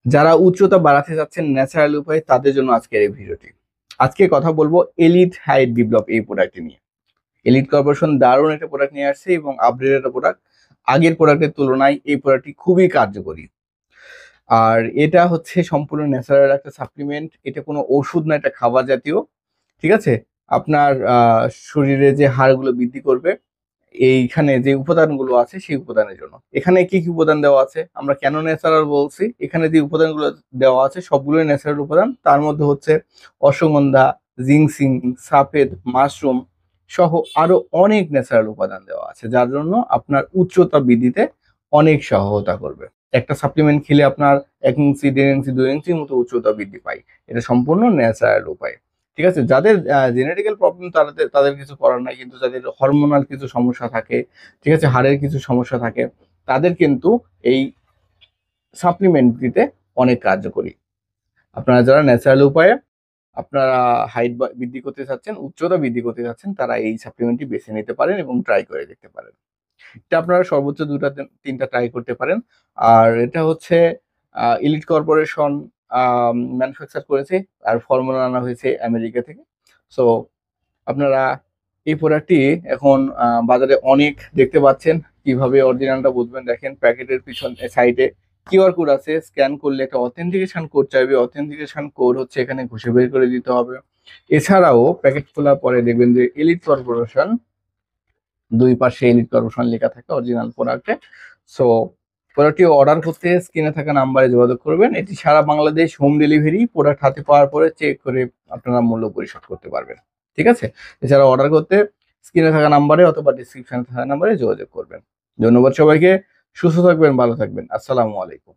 যারা উচ্চতা বাড়াতে চাচ্ছেন ন্যাচারাল উপায়ে তাদের জন্য আজকের এই ভিডিওটি। আজকে কথা বলবো এলিট হাইট বিপ্লব এই প্রোডাক্টটি নিয়ে। এলিট কর্পোরেশন দারুণ একটা প্রোডাক্ট নিয়ে আসছে এবং আপডেট একটা প্রোডাক্ট। আগের প্রোডাক্টের তুলনায় এই প্রোডাক্টটি খুবই কার্যকরী। আর এটা হচ্ছে সম্পূর্ণ ন্যাচারাল একটা সাপ্লিমেন্ট। এটা কোনো ওষুধ না, এটা খাবার জাতীয়। ঠিক আছে? আপনার শরীরে যে হাড়গুলো বৃদ্ধি করবে, এইখানে যে উপাদানগুলো আছে সেই উপাদানের জন্য। এখানে কি কি উপাদান দেওয়া আছে, আমরা কেন ন্যাচারাল বলছি, এখানে যে উপাদানগুলো দেওয়া আছে সবগুলোই ন্যাচারাল উপাদান। তার মধ্যে হচ্ছে অশ্বগন্ধা, জিংসিং, সাফেদ, মাশরুম সহ আরো অনেক ন্যাচারাল উপাদান দেওয়া আছে, যার জন্য আপনার উচ্চতা বৃদ্ধিতে অনেক সহায়তা করবে। একটা সাপ্লিমেন্ট খেলে আপনার 1 ইঞ্চি, 1.5 ইঞ্চি, 2 ইঞ্চির মতো উচ্চতা বৃদ্ধি পায়। এটা সম্পূর্ণ ন্যাচারাল উপায়। ঠিক আছে? যাদের জেনেটিক্যাল প্রবলেম তাদের তাদের কিছু করার নাই, কিন্তু যাদের হরমোনাল কিছু সমস্যা থাকে, ঠিক আছে, হাড়ের কিছু সমস্যা থাকে, তাদের কিন্তু এই সাপ্লিমেন্ট দিতে অনেক কার্যকরী। আপনারা যারা ন্যাচারাল উপায়ে আপনারা হাইট বৃদ্ধি করতে চাচ্ছেন, উচ্চতা বৃদ্ধি করতে চাচ্ছেন, তারা এই সাপ্লিমেন্টটি বেছে নিতে পারেন এবং ট্রাই করে দেখতে পারেন। এটা আপনারা সর্বোচ্চ 2টা 3টা ট্রাই করতে পারেন। আর এটা হচ্ছে এলিট কর্পোরেশন ম্যানুফ্যাকচার করেছে, আর ফর্মুলা আনা হয়েছে আমেরিকা থেকে। সো আপনারা এই প্রোডাক্টটি এখন বাজারে অনেক দেখতে পাচ্ছেন। কিভাবে অরিজিনালটা বুঝবেন, দেখেন প্যাকেটের পিছন সাইডে কিউআর কোড আছে। স্ক্যান করলে একটা অথেন্টিকেশন কোড চাইবে, অথেন্টিকেশন কোড হচ্ছে এখানে ঘষে বের করে দিতে হবে। এছাড়াও প্যাকেট খোলার পরে দেখবেন যে এলিট কর্পোরেশন, দুই পাশে এলিট কর্পোরেশন লেখা থাকে অরিজিনাল প্রোডাক্টে। সো প্রোডাক্টটি অর্ডার করতে স্ক্রিনে থাকা নাম্বারে যোগাযোগ করবেন। এটি সারা বাংলাদেশ হোম ডেলিভারি। প্রোডাক্ট হাতে পাওয়ার পরে চেক করে আপনারা মূল্য পরিশোধ করতে পারবেন। ঠিক আছে? এছাড়া অর্ডার করতে স্ক্রিনে থাকা নাম্বারে অথবা ডিসক্রিপশনে থাকা নাম্বারে যোগাযোগ করবেন। ধন্যবাদ সবাইকে। সুস্থ থাকবেন, ভালো থাকবেন। আসসালামু আলাইকুম।